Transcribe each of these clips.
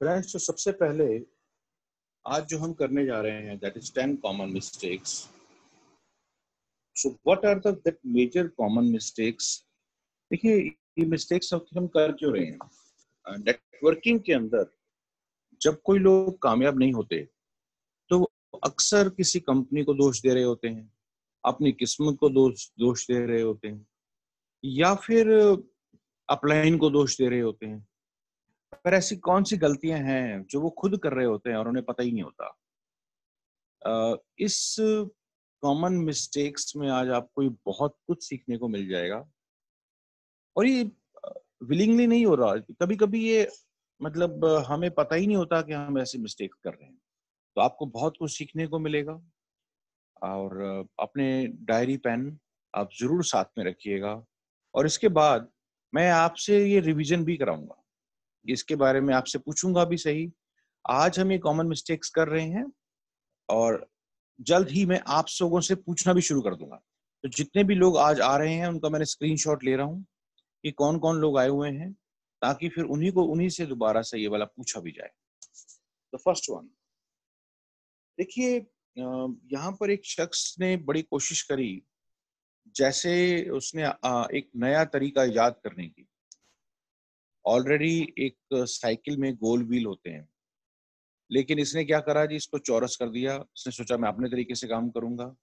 Friends, तो सबसे पहले आज जो हम करने जा रहे हैं that is 10 common mistakes. So what are the that major common mistakes. देखिए, ये मिस्टेक्स हम कर क्यों रहे हैं? नेटवर्किंग के अंदर जब कोई लोग कामयाब नहीं होते तो वो अक्सर किसी कंपनी को दोष दे रहे होते हैं, अपनी किस्मत को दोष दे रहे होते हैं, या फिर अपलाइन को दोष दे रहे होते हैं। पर ऐसी कौन सी गलतियां हैं जो वो खुद कर रहे होते हैं और उन्हें पता ही नहीं होता? इस कॉमन मिस्टेक्स में आज आपको ये बहुत कुछ सीखने को मिल जाएगा। और ये विलिंगली नहीं हो रहा, कभी कभी ये मतलब हमें पता ही नहीं होता कि हम ऐसी मिस्टेक कर रहे हैं। तो आपको बहुत कुछ सीखने को मिलेगा। और अपने डायरी पेन आप जरूर साथ में रखिएगा। और इसके बाद मैं आपसे ये रिवीजन भी कराऊंगा, इसके बारे में आपसे पूछूंगा भी सही। आज हम ये कॉमन मिस्टेक्स कर रहे हैं और जल्द ही मैं आप लोगों से पूछना भी शुरू कर दूंगा। तो जितने भी लोग आज आ रहे हैं उनका मैंने स्क्रीनशॉट ले रहा हूँ कि कौन कौन लोग आए हुए हैं, ताकि फिर उन्हीं से दोबारा से ये वाला पूछा भी जाए। तो फर्स्ट वन, देखिए, यहाँ पर एक शख्स ने बड़ी कोशिश करी, जैसे उसने एक नया तरीका इजाद करने की। ऑलरेडी एक साइकिल में गोल व्हील होते हैं, लेकिन इसने क्या करा जी, इसको चौरस कर दिया। इसने सोचा मैं अपने तरीके से काम करूंगा।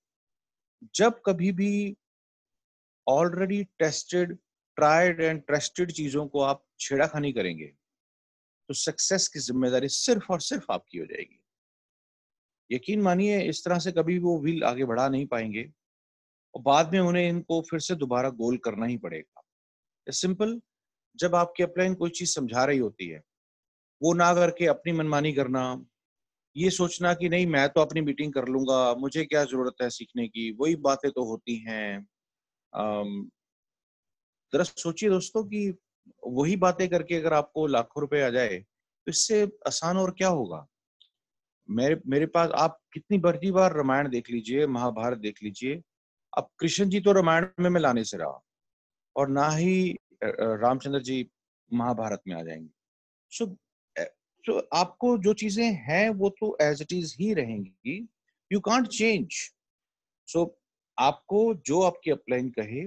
जब कभी भी already tested, tried and trusted चीजों को आप छेड़ाखानी करेंगे तो सक्सेस की जिम्मेदारी सिर्फ और सिर्फ आपकी हो जाएगी। यकीन मानिए, इस तरह से कभी वो व्हील आगे बढ़ा नहीं पाएंगे और बाद में उन्हें इनको फिर से दोबारा गोल करना ही पड़ेगा। सिंपल, जब आपकी अपलाइन कोई चीज समझा रही होती है, वो ना करके अपनी मनमानी करना, ये सोचना कि नहीं मैं तो अपनी मीटिंग कर लूंगा, मुझे क्या जरूरत है सीखने की, वही बातें तो होती हैं। जरा सोचिए दोस्तों कि वही बातें करके अगर आपको लाखों रुपए आ जाए तो इससे आसान और क्या होगा। मेरे मेरे पास आप कितनी बड़ी बार रामायण देख लीजिए, महाभारत देख लीजिए। अब कृष्ण जी तो रामायण में मैं लाने से रहा, और ना ही रामचंद्र जी महाभारत में आ जाएंगे। सो सो आपको जो चीजें हैं वो तो एज इट इज ही रहेंगी, यू कांट चेंज। सो आपको जो आपकी अपलाइन कहे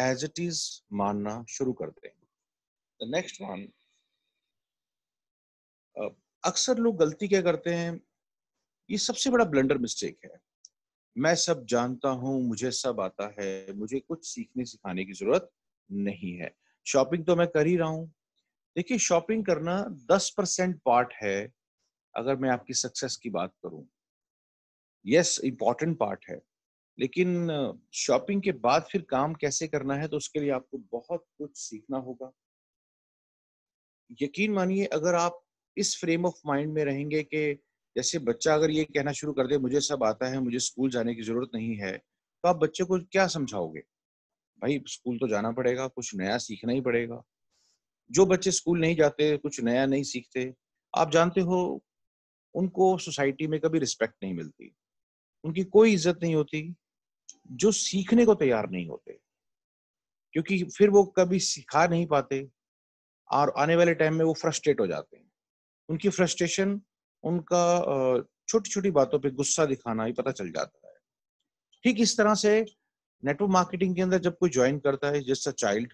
एज इट इज मानना शुरू कर दें। द नेक्स्ट वन, अक्सर लोग गलती क्या करते हैं, ये सबसे बड़ा ब्लंडर मिस्टेक है। मैं सब जानता हूं, मुझे सब आता है, मुझे कुछ सीखने सिखाने की जरूरत नहीं है, शॉपिंग तो मैं कर ही रहा हूं। देखिए, शॉपिंग करना 10% पार्ट है अगर मैं आपकी सक्सेस की बात करूं। यस, इंपॉर्टेंट पार्ट है, लेकिन शॉपिंग के बाद फिर काम कैसे करना है तो उसके लिए आपको बहुत कुछ सीखना होगा। यकीन मानिए, अगर आप इस फ्रेम ऑफ माइंड में रहेंगे कि जैसे बच्चा अगर ये कहना शुरू कर दे मुझे सब आता है, मुझे स्कूल जाने की जरूरत नहीं है, तो आप बच्चे को क्या समझाओगे? भाई स्कूल तो जाना पड़ेगा, कुछ नया सीखना ही पड़ेगा। जो बच्चे स्कूल नहीं जाते, कुछ नया नहीं सीखते, आप जानते हो उनको सोसाइटी में कभी रिस्पेक्ट नहीं मिलती, उनकी कोई इज्जत नहीं होती। जो सीखने को तैयार नहीं होते, क्योंकि फिर वो कभी सिखा नहीं पाते और आने वाले टाइम में वो फ्रस्ट्रेट हो जाते हैं। उनकी फ्रस्ट्रेशन, उनका छोटी छोटी बातों पे गुस्सा दिखाना ही पता चल जाता है। ठीक इस तरह से नेटवर्क मार्केटिंग के अंदर जब कोई ज्वाइन करता है जस्ट अ चाइल्ड,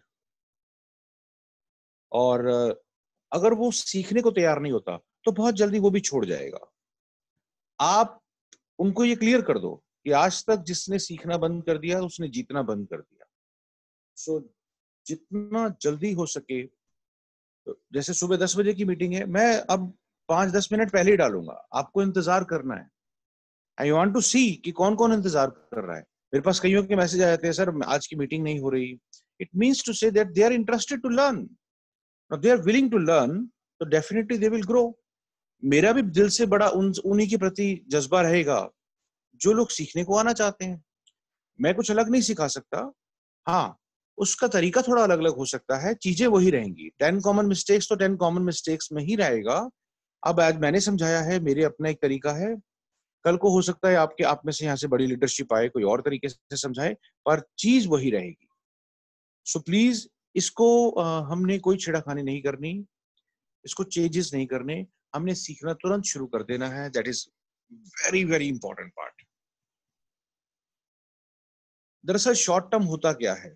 और अगर वो सीखने को तैयार नहीं होता तो बहुत जल्दी वो भी छोड़ जाएगा। आप उनको ये क्लियर कर दो कि आज तक जिसने सीखना बंद कर दिया उसने जीतना बंद कर दिया। सो जितना जल्दी हो सके, जैसे सुबह 10 बजे की मीटिंग है, मैं अब 5-10 मिनट पहले ही डालूंगा, आपको इंतजार करना है। आई वॉन्ट टू सी कि कौन कौन इंतजार कर रहा है। मेरे पास कईयों के मैसेज आ जाते हैं, सर आज की मीटिंग नहीं हो रही। It means to say that they are interested to learn, they are willing to learn, तो डेफिनेटली दे विल ग्रो। मेरा भी दिल से बड़ा उन्हीं के प्रति जज्बा रहेगा जो लोग सीखने को आना चाहते हैं। मैं कुछ अलग नहीं सिखा सकता, हाँ उसका तरीका थोड़ा अलग अलग हो सकता है, चीजें वही रहेंगी। 10 कॉमन मिस्टेक्स तो 10 कॉमन मिस्टेक्स में ही रहेगा। अब आज मैंने समझाया है, मेरे अपना एक तरीका है, कल को हो सकता है आपके आप में से यहाँ से बड़ी लीडरशिप आए, कोई और तरीके से समझाए, पर चीज वही रहेगी। सो प्लीज, इसको हमने कोई छेड़ाखानी नहीं करनी, इसको चेंजेस नहीं करने। हमने सीखना तुरंत शुरू कर देना है। That is very very important part. दरअसल शॉर्ट टर्म होता क्या है,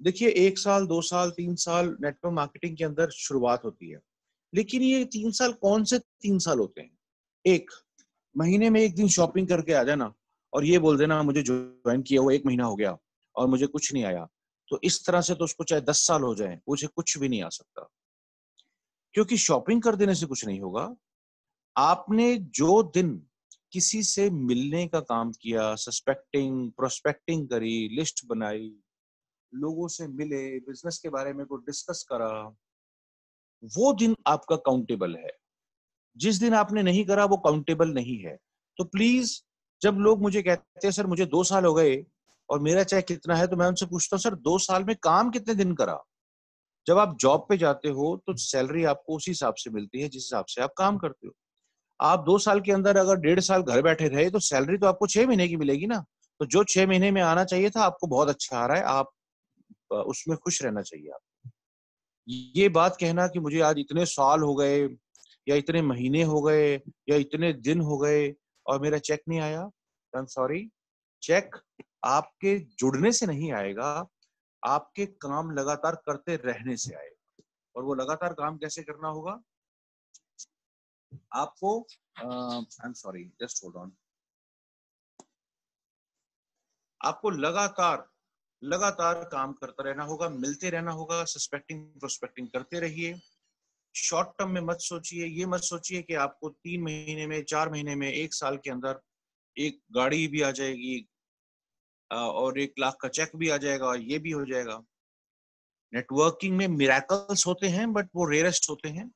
देखिए 1 साल 2 साल 3 साल नेटवर्क मार्केटिंग के अंदर शुरुआत होती है, लेकिन ये 3 साल कौन से 3 साल होते हैं? एक महीने में 1 दिन शॉपिंग करके आ जाना और ये बोल देना मुझे ज्वाइन किया हुआ 1 महीना हो गया और मुझे कुछ नहीं आया, तो इस तरह से तो उसको चाहे 10 साल हो जाए, उसे कुछ भी नहीं आ सकता। क्योंकि शॉपिंग कर देने से कुछ नहीं होगा। आपने जो दिन किसी से मिलने का काम किया, सस्पेक्टिंग, प्रोस्पेक्टिंग करी, लिस्ट बनाई, लोगों से मिले, बिजनेस के बारे में कुछ डिस्कस करा, वो दिन आपका काउंटेबल है। जिस दिन आपने नहीं करा वो काउंटेबल नहीं है। तो प्लीज, जब लोग मुझे कहते हैं सर मुझे 2 साल हो गए और मेरा चेक कितना है, तो मैं उनसे पूछता हूँ सर 2 साल में काम कितने दिन करा? जब आप जॉब पे जाते हो तो सैलरी आपको उसी हिसाब से मिलती है जिस हिसाब से आप काम करते हो। आप 2 साल के अंदर अगर 1.5 साल घर बैठे रहे तो सैलरी तो आपको 6 महीने की मिलेगी ना। तो जो 6 महीने में आना चाहिए था आपको बहुत अच्छा आ रहा है, आप उसमें खुश रहना चाहिए। आप ये बात कहना कि मुझे आज इतने साल हो गए या इतने महीने हो गए या इतने दिन हो गए और मेरा चेक नहीं आया, आई एम सॉरी, चेक आपके जुड़ने से नहीं आएगा, आपके काम लगातार करते रहने से आएगा। और वो लगातार काम कैसे करना होगा? आपको I am sorry, just hold on, आपको लगातार लगातार काम करता रहना होगा, मिलते रहना होगा, सस्पेक्टिंग प्रोस्पेक्टिंग करते रहिए। शॉर्ट टर्म में मत सोचिए, ये मत सोचिए कि आपको 3 महीने में, 4 महीने में, 1 साल के अंदर एक गाड़ी भी आ जाएगी और 1 लाख का चेक भी आ जाएगा, ये भी हो जाएगा। नेटवर्किंग में मिरेकल्स होते हैं बट वो रेयरेस्ट होते हैं।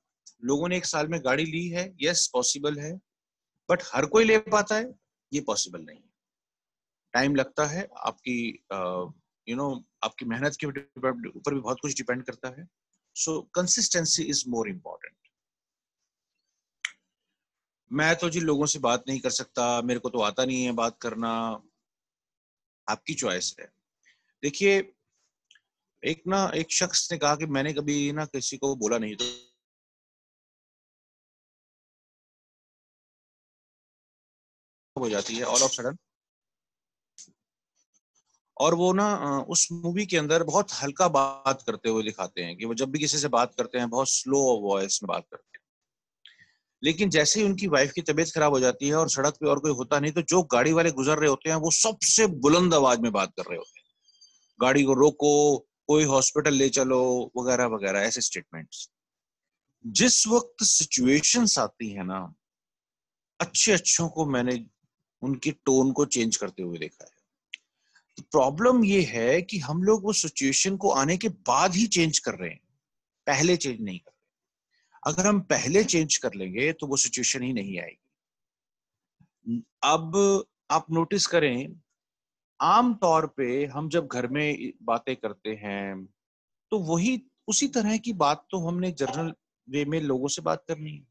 लोगों ने 1 साल में गाड़ी ली है, यस पॉसिबल है, बट हर कोई ले पाता है, ये पॉसिबल नहीं है। टाइम लगता है, आपकी आपकी मेहनत के ऊपर भी बहुत कुछ डिपेंड करता है। सो कंसिस्टेंसी इज मोर इम्पोर्टेंट। मैं तो जिन लोगों से बात नहीं कर सकता, मेरे को तो आता नहीं है बात करना, आपकी चॉइस है। देखिए, एक शख्स ने कहा कि मैंने कभी ना किसी को बोला नहीं, तो हो जाती है ऑल ऑफ सडन। और वो ना उस मूवी के अंदर बहुत हल्का बात करते हुए दिखाते हैं कि वो जब भी किसी से बात करते हैं बहुत स्लो वॉइस में बात करते हैं। लेकिन जैसे ही उनकी वाइफ की तबीयत खराब हो जाती है और सड़क पे और कोई होता नहीं, तो जो गाड़ी वाले गुजर रहे होते हैं वो सबसे बुलंद आवाज में बात कर रहे होते हैं, गाड़ी को रोको, कोई हॉस्पिटल ले चलो, वगैरह वगैरह, ऐसे स्टेटमेंट्स। जिस वक्त सिचुएशंस आती है ना, अच्छे अच्छों को मैंने उनके टोन को चेंज करते हुए देखा है। तो प्रॉब्लम ये है कि हम लोग वो सिचुएशन को आने के बाद ही चेंज कर रहे हैं, पहले चेंज नहीं कर रहे। अगर हम पहले चेंज कर लेंगे तो वो सिचुएशन ही नहीं आएगी। अब आप नोटिस करें, आम तौर पे हम जब घर में बातें करते हैं तो वही उसी तरह की बात तो हमने जनरल वे में लोगों से बात करनी है।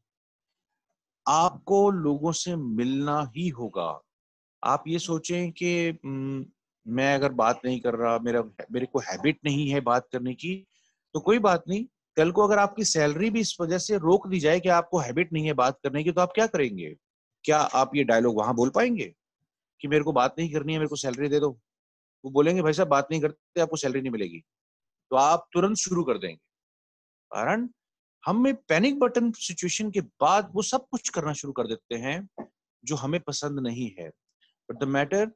आपको लोगों से मिलना ही होगा। आप ये सोचें कि मैं अगर बात नहीं कर रहा, मेरे को हैबिट नहीं है बात करने की, तो कोई बात नहीं। कल को अगर आपकी सैलरी भी इस वजह से रोक दी जाए कि आपको हैबिट नहीं है बात करने की, तो आप क्या करेंगे? क्या आप ये डायलॉग वहां बोल पाएंगे कि मेरे को बात नहीं करनी है, मेरे को सैलरी दे दो? वो बोलेंगे भाई साहब बात नहीं करते आपको सैलरी नहीं मिलेगी। तो आप तुरंत शुरू कर देंगे। कारण हमें पैनिक बटन सिचुएशन के बाद वो सब कुछ करना शुरू कर देते हैं जो हमें पसंद नहीं है। बट द मैटर,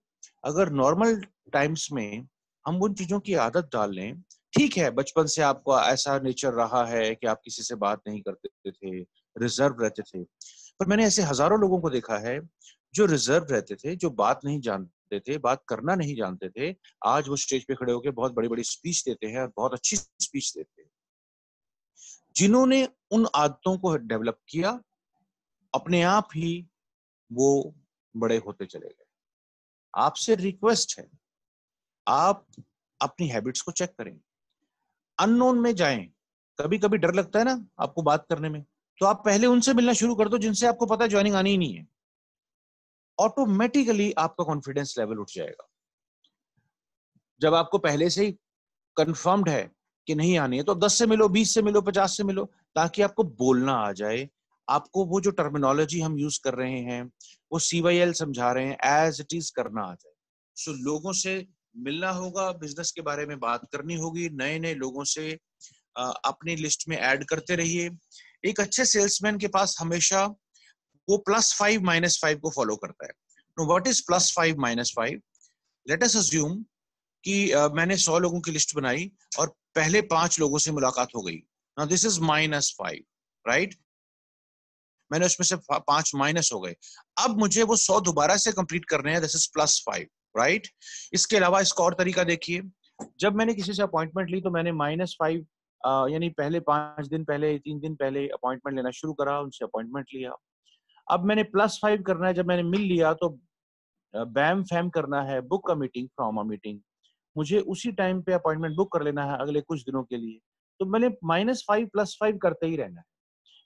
अगर नॉर्मल टाइम्स में हम उन चीजों की आदत डाल लें, ठीक है बचपन से आपको ऐसा नेचर रहा है कि आप किसी से बात नहीं करते थे, रिजर्व रहते थे, पर मैंने ऐसे हजारों लोगों को देखा है जो रिजर्व रहते थे, जो बात नहीं जानते थे, बात करना नहीं जानते थे, आज वो स्टेज पे खड़े होकर बहुत बड़ी बड़ी स्पीच देते हैं और बहुत अच्छी स्पीच देते हैं। जिन्होंने उन आदतों को डेवलप किया, अपने आप ही वो बड़े होते चले गए। आपसे रिक्वेस्ट है, आप अपनी हैबिट्स को चेक करें, अननोन में जाएं। कभी कभी डर लगता है ना आपको बात करने में, तो आप पहले उनसे मिलना शुरू कर दो जिनसे आपको पता है ज्वाइनिंग आनी ही नहीं है। ऑटोमेटिकली आपका कॉन्फिडेंस लेवल उठ जाएगा। जब आपको पहले से ही कंफर्म्ड है कि नहीं आनी है, तो 10 से मिलो, 20 से मिलो, 50 से मिलो, ताकि आपको बोलना आ जाए, आपको वो जो टर्मिनोलॉजी हम यूज कर रहे हैं, वो CYL समझा रहे हैं, एज इट इज करना आ जाए। सो लोगों से मिलना होगा, बिजनेस के बारे में बात करनी होगी, नए नए लोगों से अपनी लिस्ट में ऐड करते रहिए। एक अच्छे सेल्समैन के पास हमेशा वो +5 -5 को फॉलो करता है। No, what is +5 -5? Let us assume कि मैंने 100 लोगों की लिस्ट बनाई और पहले 5 लोगों से मुलाकात हो गई। Now this is -5, right? मैंने उसमें से 5 माइनस हो गए। अब मुझे वो 100 दोबारा से कंप्लीट करने हैं, दिस इज +5, राइट? इसके अलावा इसका और तरीका देखिए, जब मैंने किसी से अपॉइंटमेंट ली तो मैंने -5 यानी पहले 5 दिन पहले, 3 दिन पहले अपॉइंटमेंट लेना शुरू करा, उनसे अपॉइंटमेंट लिया। अब मैंने +5 करना है, जब मैंने मिल लिया तो बैम फैम करना है, book a meeting from a meeting. मुझे उसी टाइम पे अपॉइंटमेंट बुक कर लेना है अगले कुछ दिनों के लिए। तो मैंने -5 +5 करते ही रहना है।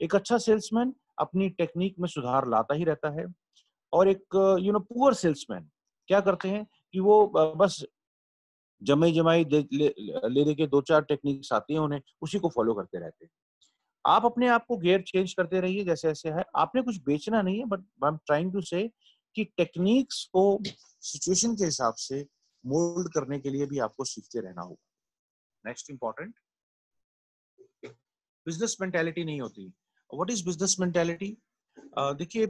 एक अच्छा सेल्समैन अपनी टेक्निक में सुधार लाता ही रहता है, और एक पुअर सेल्समैन क्या करते हैं कि वो बस जमाई जमाई ले दे के 2-4 टेक्निक्स आती हैं उन्हें, उसी को फॉलो करते रहते हैं। आप अपने आप को गियर चेंज करते रहिए जैसे जैसे है। आपने कुछ बेचना नहीं है, but I am trying to say कि टेक्निक्स को सिचुएशन के हिसाब से मोल्ड करने के लिए भी आपको सीखते रहना होगा। नेक्स्ट इंपॉर्टेंट, बिजनेस मेंटालिटी नहीं होती। What is business mentality? देखिए,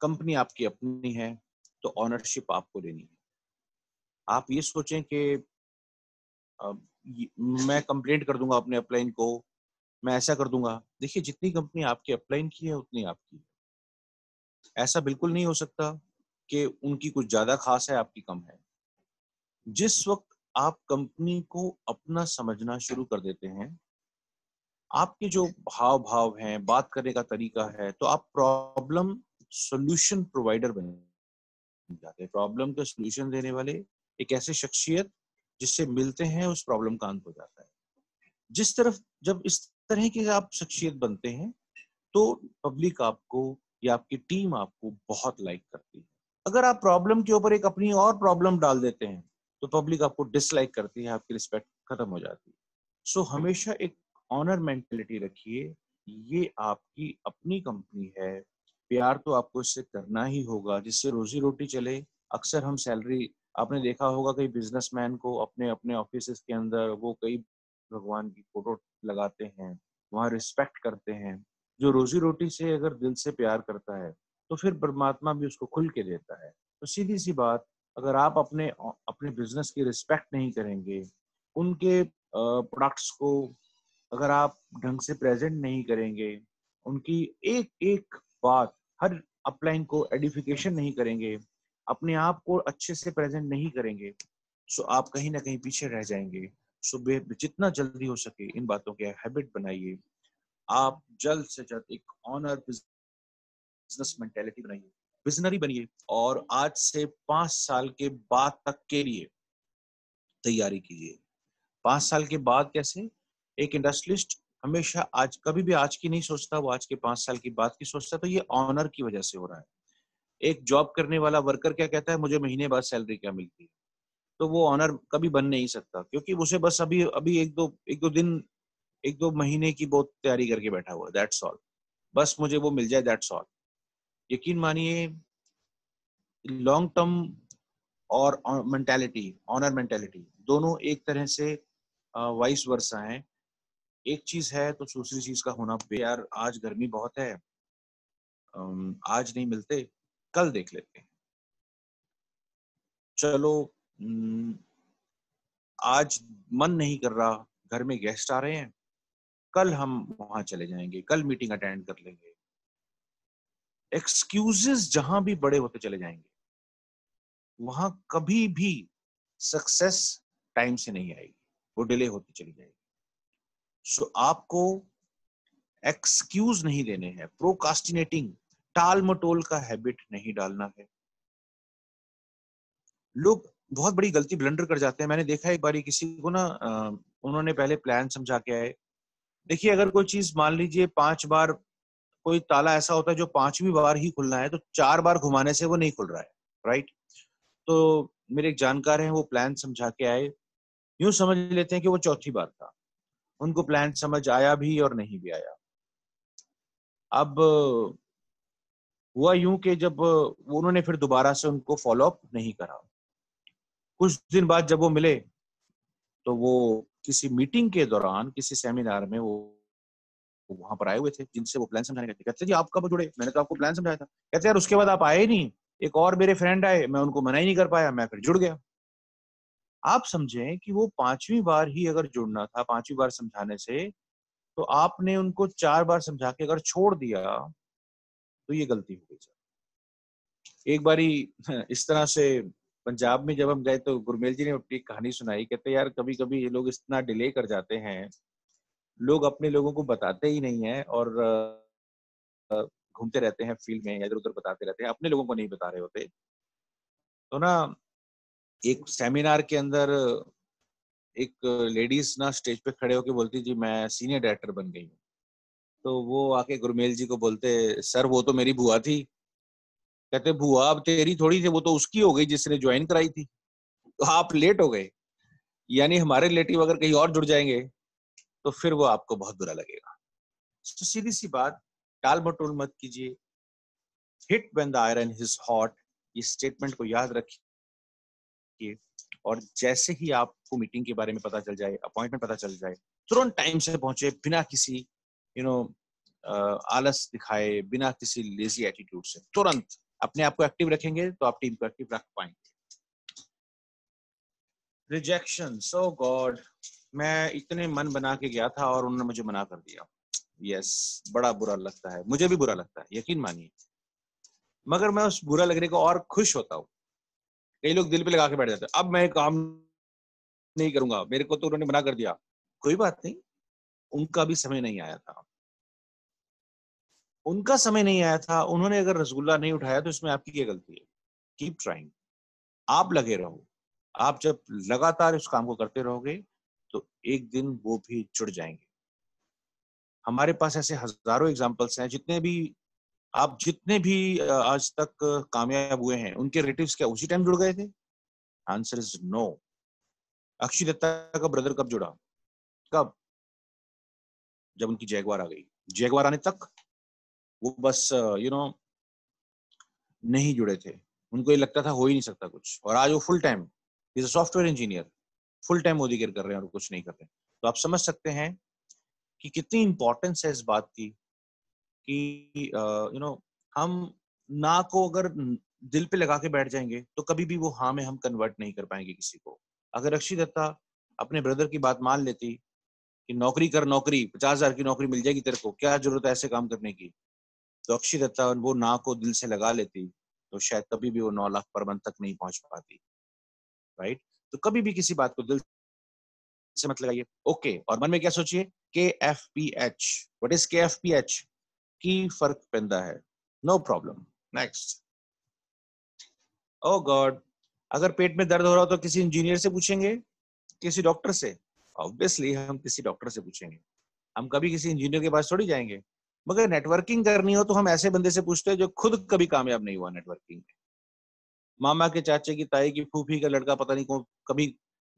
कंपनी आपकी अपनी है तो ऑनरशिप आपको लेनी है। आप ये सोचें कि मैं कंप्लेंट कर दूंगा अपने अपलाइन को, मैं ऐसा कर दूंगा। देखिए, जितनी कंपनी आपकी अपलाइन की है उतनी आपकी है। ऐसा बिल्कुल नहीं हो सकता कि उनकी कुछ ज्यादा खास है, आपकी कम है। जिस वक्त आप कंपनी को अपना समझना शुरू कर देते हैं, आपके जो हाव भाव हैं, बात करने का तरीका है, तो आप प्रॉब्लम सॉल्यूशन प्रोवाइडर बन जाते हैं। प्रॉब्लम का सॉल्यूशन देने वाले एक ऐसे शख्सियत जिससे मिलते हैं उस प्रॉब्लम का अंत हो जाता है। जिस तरफ जब इस तरह की आप शख्सियत बनते हैं तो पब्लिक आपको या आपकी टीम आपको बहुत लाइक करती है। अगर आप प्रॉब्लम के ऊपर एक अपनी और प्रॉब्लम डाल देते हैं तो पब्लिक आपको डिसलाइक करती है, आपकी रिस्पेक्ट खत्म हो जाती है। सो हमेशा एक ऑनर मेंटेलिटी रखिए। ये आपकी अपनी कंपनी है, प्यार तो आपको इससे करना ही होगा जिससे रोजी रोटी चले। अक्सर हम सैलरी, आपने देखा होगा कई बिजनेसमैन को अपने अपने ऑफिस के अंदर वो कई भगवान की फोटो लगाते हैं, वहाँ रिस्पेक्ट करते हैं। जो रोजी रोटी से अगर दिल से प्यार करता है तो फिर परमात्मा भी उसको खुल के देता है। तो सीधी सी बात, अगर आप अपने अपने बिजनेस की रिस्पेक्ट नहीं करेंगे, उनके प्रोडक्ट्स को अगर आप ढंग से प्रेजेंट नहीं करेंगे, उनकी एक एक बात, हर अपलाइन को एडिफिकेशन नहीं करेंगे, अपने आप को अच्छे से प्रेजेंट नहीं करेंगे, सो आप कहीं ना कहीं पीछे रह जाएंगे। सो जितना जल्दी हो सके इन बातों के हैबिट बनाइए। आप जल्द से जल्द एक ऑनर बिजनेस मेंटेलिटी बनाइए, विजनरी बनिए, और आज से 5 साल के बाद तक के लिए तैयारी कीजिए। 5 साल के बाद कैसे? एक इंडस्ट्रियलिस्ट हमेशा आज, कभी भी आज की नहीं सोचता, वो आज के 5 साल की बात की सोचता है। तो ये ऑनर की वजह से हो रहा है। एक जॉब करने वाला वर्कर क्या कहता है, मुझे महीने बाद सैलरी क्या मिलती है? तो वो ऑनर कभी बन नहीं सकता, क्योंकि उसे बस अभी अभी एक दो दिन, एक दो महीने की बहुत तैयारी करके बैठा हुआ है, दैट्स ऑल। बस मुझे वो मिल जाए, दैट्स ऑल। यकीन मानिए, लॉन्ग टर्म और मेंटालिटी, ऑनर मेंटालिटी, दोनों एक तरह से वाइस वर्सा है। एक चीज है तो दूसरी चीज का होना। यार आज गर्मी बहुत है, आज नहीं मिलते, कल देख लेते हैं। चलो, आज मन नहीं कर रहा, घर में गेस्ट आ रहे हैं, कल हम वहां चले जाएंगे, कल मीटिंग अटेंड कर लेंगे। एक्सक्यूजेस जहां भी बड़े होते चले जाएंगे, वहां कभी भी सक्सेस टाइम से नहीं आएगी, वो डिले होती चली जाएगी। सो आपको एक्सक्यूज नहीं देने हैं, प्रोकास्टिनेटिंग, टाल मटोल का हैबिट नहीं डालना है। लोग बहुत बड़ी गलती, ब्लंडर कर जाते हैं। मैंने देखा एक बारी किसी को ना, उन्होंने पहले प्लान समझा के आए। देखिए, अगर कोई चीज मान लीजिए 5 बार, कोई ताला ऐसा होता है जो 5वीं बार ही खुलना है, तो 4 बार घुमाने से वो नहीं खुल रहा है, राइट? तो मेरे एक जानकार हैं, वो प्लान समझा के आए, यूं समझ लेते हैं कि वो चौथी बार था। उनको प्लान समझ आया भी और नहीं भी आया। अब हुआ यूं कि जब उन्होंने फिर दोबारा से उनको फॉलो अप नहीं करा। कुछ दिन बाद जब वो मिले तो वो किसी मीटिंग के दौरान किसी सेमिनार में वो वहां पर आए हुए थे जिनसे वो प्लान समझाने गए थे। कहते जी आप कब जुड़े? मैंने तो आपको प्लान समझाया था। कहते यार उसके बाद आप आए नहीं, एक और मेरे फ्रेंड आए, मैं उनको मना ही नहीं कर पाया, मैं फिर जुड़ गया। आप समझें कि वो 5वीं बार ही अगर जुड़ना था, 5वीं बार समझाने से, तो आपने उनको 4 बार समझा के अगर छोड़ दिया तो ये गलती हो गई सर। एक बारी इस तरह से पंजाब में जब हम गए तो गुरमेल जी ने अपनी कहानी सुनाई। कहते यार कभी कभी ये लोग इतना डिले कर जाते हैं, लोग अपने लोगों को बताते ही नहीं है और घूमते रहते हैं फील्ड में, इधर उधर बताते रहते हैं, अपने लोगों को नहीं बता रहे होते। तो ना एक सेमिनार के अंदर एक लेडीज ना स्टेज पे खड़े होके बोलती जी मैं सीनियर डायरेक्टर बन गई हूँ। तो वो आके गुरमेल जी को बोलते सर वो तो मेरी बुआ थी। कहते बुआ अब तेरी थोड़ी थी, वो तो उसकी हो गई जिसने ज्वाइन कराई थी, तो आप लेट हो गए। यानी हमारे रिलेटिव अगर कहीं और जुड़ जाएंगे तो फिर वो आपको बहुत बुरा लगेगा। तो सीधी सी बात, टाल मटोल मत कीजिए। Hit when the iron is hot, इस स्टेटमेंट को याद रखिए। और जैसे ही आपको मीटिंग के बारे में पता चल जाए, अपॉइंटमेंट पता चल जाए, तुरंत टाइम से पहुंचे, बिना किसी यू नो आलस दिखाए, बिना किसी लेजी एटीट्यूड से। तुरंत अपने आप को एक्टिव रखेंगे तो आप टीम को एक्टिव रख पाएंगे। रिजेक्शन, सो गॉड, मैं इतने मन बना के गया था और उन्होंने मुझे मना कर दिया। यस, बड़ा बुरा लगता है, मुझे भी बुरा लगता है, यकीन मानिए। मगर मैं उस बुरा लगने को और खुश होता हूँ। कई लोग दिल पे लगा के बैठ जाते हैं, अब मैं काम नहीं करूंगा, मेरे को तो उन्होंने मना कर दिया। कोई बात नहीं, उनका भी समय नहीं आया था। उनका समय नहीं आया था, उन्होंने अगर रसगुल्ला नहीं उठाया तो इसमें आपकी क्या गलती है? कीप ट्राइंग, आप लगे रहो। आप जब लगातार इस काम को करते रहोगे तो एक दिन वो भी जुड़ जाएंगे। हमारे पास ऐसे हजारों एग्जाम्पल्स हैं। जितने भी आज तक कामयाब हुए हैं, उनके रिलेटिव्स क्या उसी टाइम जुड़ गए थे? Answer is no. Akshay Datta का ब्रदर कब जुड़ा? कब? जब उनकी जैगवार आ गई। जैगवार आने तक वो बस नहीं जुड़े थे। उनको ये लगता था हो ही नहीं सकता कुछ, और आज वो full time is a software engineer, full time Modi गिर कर रहे हैं और कुछ नहीं कर रहे। तो आप समझ सकते हैं कि कितनी इंपॉर्टेंस है इस बात की कि हम ना को अगर दिल पे लगा के बैठ जाएंगे तो कभी भी वो हाँ में हम कन्वर्ट नहीं कर पाएंगे किसी को। अगर अक्षय दत्ता अपने ब्रदर की बात मान लेती कि नौकरी कर, नौकरी 50,000 की नौकरी मिल जाएगी तेरे को, क्या जरूरत है ऐसे काम करने की, तो अक्षय दत्ता वो ना को दिल से लगा लेती तो शायद कभी भी वो 9 लाख पर मंथ तक नहीं पहुंच पाती। राइट? तो कभी भी किसी बात को दिल से मत लगाइए। ओके, और मन में क्या सोचिए? KFPH, what is KFPH? की फर्क पैदा है, नो प्रॉब्लम। नेक्स्ट। ओ गॉड, अगर पेट में दर्द हो रहा हो तो किसी इंजीनियर से पूछेंगे, किसी डॉक्टर से? ऑब्वियसली हम किसी डॉक्टर से पूछेंगे, हम कभी किसी इंजीनियर के पास थोड़ी जाएंगे। मगर नेटवर्किंग करनी हो तो हम ऐसे बंदे से पूछते हैं जो खुद कभी कामयाब नहीं हुआ नेटवर्किंग में। मामा के चाचे की ताई की फूफी का लड़का पता नहीं कौन कभी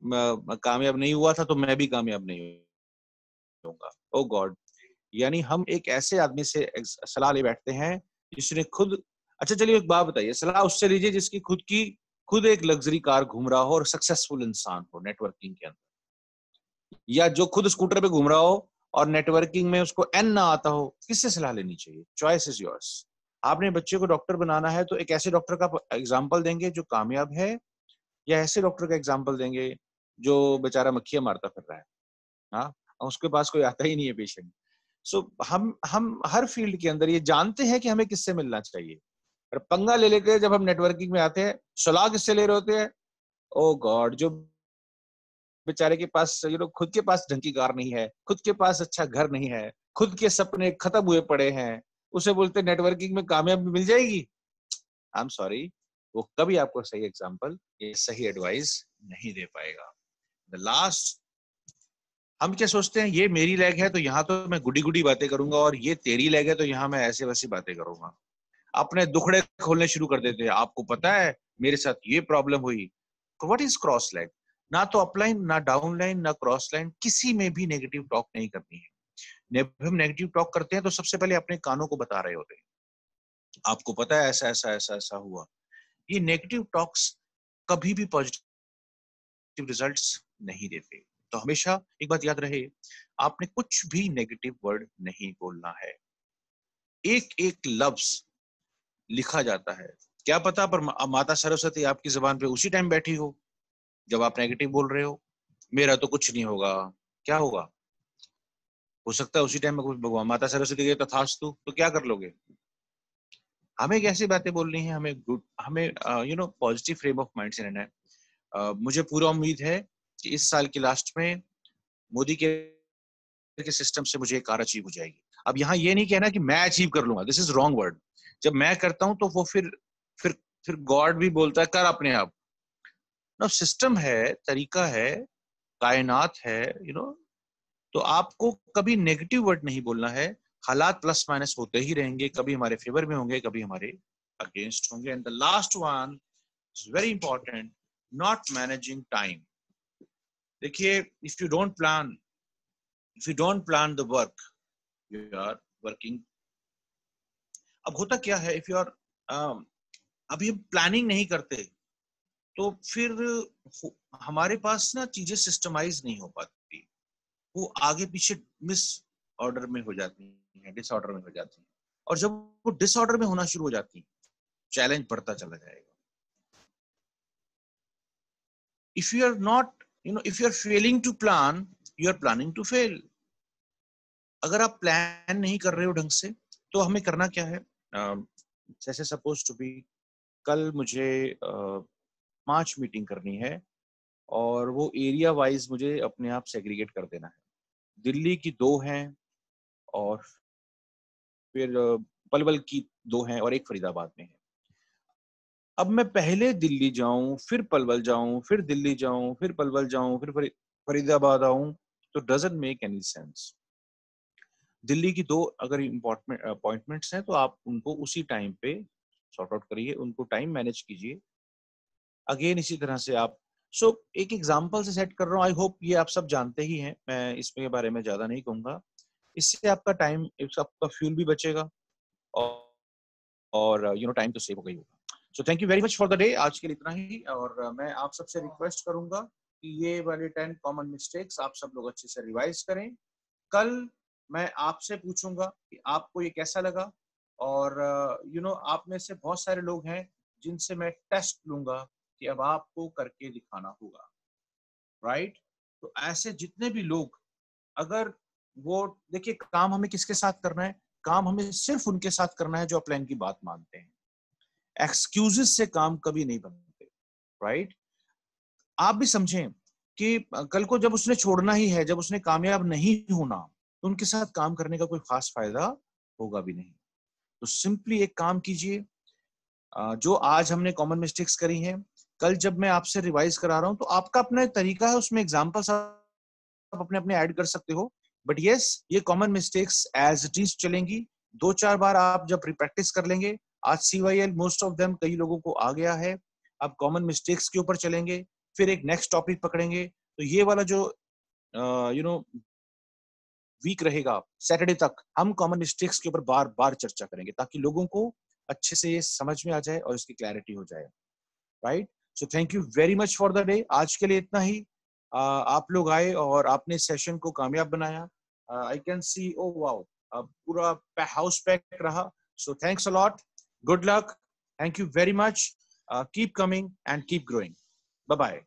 कामयाब नहीं हुआ था, तो मैं भी कामयाब नहीं होऊंगा। ओ गॉड, यानी हम एक ऐसे आदमी से सलाह ले बैठते हैं जिसने खुद, अच्छा चलिए एक बात बताइए, सलाह उससे लीजिए जिसकी खुद एक लग्जरी कार घूम रहा हो और सक्सेसफुल इंसान हो नेटवर्किंग के अंदर, या जो खुद स्कूटर पे घूम रहा हो और नेटवर्किंग में उसको एन ना आता हो। किससे सलाह लेनी चाहिए? Choice is yours. आपने बच्चे को डॉक्टर बनाना है तो एक ऐसे डॉक्टर का एग्जाम्पल देंगे जो कामयाब है, या ऐसे डॉक्टर का एग्जाम्पल देंगे जो बेचारा मक्खियां मारता फिर रहा है? हाँ, उसके पास कोई आता ही नहीं है पेशेंट। सो हम हर फील्ड के अंदर ये जानते हैं कि हमें किससे मिलना चाहिए, और पंगा ले लेके जब हम नेटवर्किंग में आते हैं, सलाह किससे ले रहे होते हैं? ओ गॉड, जो बेचारे के पास खुद के पास ढंग की कार नहीं है, खुद के पास अच्छा घर नहीं है, खुद के सपने खत्म हुए पड़े हैं, उसे बोलते नेटवर्किंग में कामयाबी मिल जाएगी। आई एम सॉरी, वो कभी आपको सही एग्जांपल, ये सही एडवाइस नहीं दे पाएगा। द लास्ट, हम क्या सोचते हैं, ये मेरी लैग है तो यहाँ तो मैं गुडी गुडी बातें करूंगा, और ये तेरी लैग है तो यहाँ मैं ऐसे वैसी बातें करूंगा। अपने दुखड़े खोलने शुरू कर देते हैं। आपको पता है मेरे साथ ये प्रॉब्लम हुई। What is cross lag? ना तो अपलाइन, ना डाउनलाइन, ना क्रॉस लाइन, किसी में भी नेगेटिव टॉक नहीं करनी है। हम नेगेटिव टॉक करते हैं तो सबसे पहले अपने कानों को बता रहे होते हैं, आपको पता है ऐसा ऐसा ऐसा ऐसा हुआ। ये नेगेटिव टॉक्स कभी भी पॉजिटिव रिजल्ट्स नहीं देते। तो हमेशा एक बात याद रहे, आपने कुछ भी नेगेटिव वर्ड नहीं बोलना है। एक एक लफ्ज लिखा जाता है, क्या पता पर माता सरस्वती आपकी जुबान पे उसी टाइम बैठी हो जब आप नेगेटिव बोल रहे हो। मेरा तो कुछ नहीं होगा, क्या होगा? हो सकता है उसी टाइम में कुछ भगवान माता सरस्वती के तथास्तु, तो क्या कर लोगे? हमें कैसी बातें बोलनी है, हमें गुड, हमें पॉजिटिव फ्रेम ऑफ माइंड से रहना है। मुझे पूरा उम्मीद है कि इस साल के लास्ट में मोदी के सिस्टम से मुझे एक कार अचीव हो जाएगी। अब यहाँ ये नहीं कहना कि मैं अचीव कर लूंगा, दिस इज रॉन्ग वर्ड। जब मैं करता हूं तो वो फिर गॉड भी बोलता है कर अपने आप। ना सिस्टम है, तरीका है, कायनात है, तो आपको कभी नेगेटिव वर्ड नहीं बोलना है। हालात प्लस माइनस होते ही रहेंगे, कभी हमारे फेवर में होंगे, कभी हमारे अगेंस्ट होंगे। And the last one is very important, not managing time. देखिए, if you don't plan the work, you are working. अब होता क्या है, इफ यू आर अभी हम प्लानिंग नहीं करते तो फिर हमारे पास ना चीजें सिस्टमाइज नहीं हो पाती, वो आगे पीछे मिस ऑर्डर में हो जाती है, डिसऑर्डर में हो जाती है। और जब वो डिसऑर्डर में होना शुरू हो जाती है, चैलेंज बढ़ता चला जाएगा। If you are not if you are failing to plan, you are planning to fail. अगर आप प्लान नहीं कर रहे हो ढंग से तो हमें करना क्या है, जैसे सपोज टू बी कल मुझे 5 मीटिंग करनी है और वो एरिया वाइज मुझे अपने आप सेग्रीगेट कर देना है। दिल्ली की 2 हैं और फिर पलवल की 2 हैं और एक फरीदाबाद में है। अब मैं पहले दिल्ली जाऊं, फिर पलवल जाऊं, फिर दिल्ली जाऊं, फिर पलवल जाऊं, फिर फरीदाबाद आऊं, तो doesn't make any sense. Delhi की 2 अगर अपॉइंटमेंट्स हैं तो आप उनको उसी टाइम पे सॉर्ट आउट करिए, उनको टाइम मैनेज कीजिए। अगेन इसी तरह से आप एक एग्जांपल से सेट कर रहा हूँ, आई होप ये आप सब जानते ही हैं, मैं इसके बारे में ज्यादा नहीं कहूंगा। इससे आपका टाइम, आपका फ्यूल भी बचेगा और टाइम तो सेव हो गई होगा। So thank you very much for the day. आज के लिए इतना ही, और मैं आप सबसे रिक्वेस्ट करूंगा कि ये वाले 10 कॉमन मिस्टेक्स आप सब लोग अच्छे से रिवाइज करें। कल मैं आपसे पूछूंगा कि आपको ये कैसा लगा, और आप में से बहुत सारे लोग हैं जिनसे मैं टेस्ट लूंगा कि अब आपको करके दिखाना होगा, राइट? तो ऐसे जितने भी लोग, अगर वो देखिए, काम हमें किसके साथ करना है? काम हमें सिर्फ उनके साथ करना है जो अपलाइन की बात मानते हैं। एक्सक्यूजेस से काम कभी नहीं बनते, राइट? आप भी समझें कि कल को जब उसने छोड़ना ही है, जब उसने कामयाब नहीं होना, तो उनके साथ काम करने का कोई खास फायदा होगा भी नहीं। तो सिंपली एक काम कीजिए, जो आज हमने कॉमन मिस्टेक्स करी हैं, कल जब मैं आपसे रिवाइज करा रहा हूं तो आपका अपना तरीका है, उसमें एग्जांपल्स आप अपने अपने ऐड कर सकते हो। बट यस, ये common mistakes as it is चलेंगी। 2-4 बार आप जब रिप्रैक्टिस कर लेंगे, आज CYL मोस्ट ऑफ देम कई लोगों को आ गया है, अब कॉमन मिस्टेक्स के ऊपर चलेंगे, फिर एक नेक्स्ट टॉपिक पकड़ेंगे। तो ये वाला जो वीक रहेगा, सैटरडे तक हम कॉमन मिस्टेक्स के ऊपर बार बार चर्चा करेंगे, ताकि लोगों को अच्छे से ये समझ में आ जाए और इसकी क्लैरिटी हो जाए, right? So thank you very much for the day. आज के लिए इतना ही। आप लोग आए और आपने इस सेशन को कामयाब बनाया। I can see, oh wow, पूरा हाउस पैक रहा। So thanks a lot, good luck, thank you very much, keep coming and keep growing. Bye bye.